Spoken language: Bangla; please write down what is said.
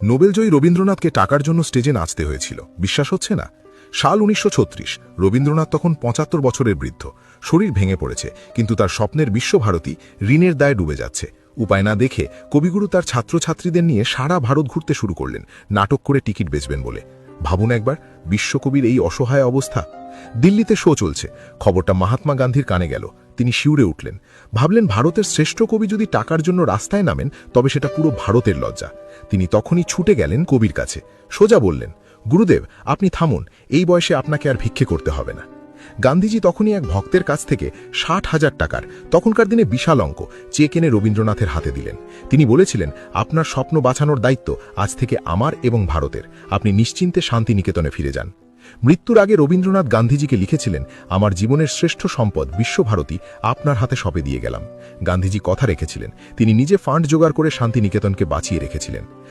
নোবেলজয়ী রবীন্দ্রনাথকে টাকার জন্য স্টেজে নাচতে হয়েছিল, বিশ্বাস হচ্ছে না? সাল 1936। রবীন্দ্রনাথ তখন 75 বছরের বৃদ্ধ, শরীর ভেঙে পড়েছে, কিন্তু তার স্বপ্নের বিশ্বভারতী ঋণের দায়ে ডুবে যাচ্ছে। উপায় না দেখে কবিগুরু তার ছাত্রছাত্রীদের নিয়ে সারা ভারত ঘুরতে শুরু করলেন, নাটক করে টিকিট বেচবেন বলে। ভাবুন একবার, বিশ্বকবির এই অসহায় অবস্থা। দিল্লিতে শো চলছে, খবরটা মহাত্মা গান্ধীর কানে গেল। তিনি শিউরে উঠলেন, ভাবলেন ভারতের শ্রেষ্ঠ কবি যদি টাকার জন্য রাস্তায় নামেন তবে সেটা পুরো ভারতের লজ্জা। তিনি তখনই ছুটে গেলেন কবির কাছে, সোজা বললেন, গুরুদেব, আপনি থামুন, এই বয়সে আপনাকে আর ভিক্ষে করতে হবে না। গান্ধীজি তখনই এক ভক্তের কাছ থেকে 60,000 টাকার, তখনকার দিনে বিশাল অঙ্ক, চেক এনে রবীন্দ্রনাথের হাতে দিলেন। তিনি বলেছিলেন, আপনার স্বপ্ন বাঁচানোর দায়িত্ব আজ থেকে আমার এবং ভারতের, আপনি নিশ্চিন্তে শান্তিনিকেতনে ফিরে যান। মৃত্যুর আগে রবীন্দ্রনাথ গান্ধীজিকে লিখেছিলেন, আমার জীবনের শ্রেষ্ঠ সম্পদ বিশ্বভারতী আপনার হাতে সঁপে দিয়ে গেলাম। গান্ধীজি কথা রেখেছিলেন, তিনি নিজে ফান্ড জোগাড় করে শান্তিনিকেতনকে বাঁচিয়ে রেখেছিলেন।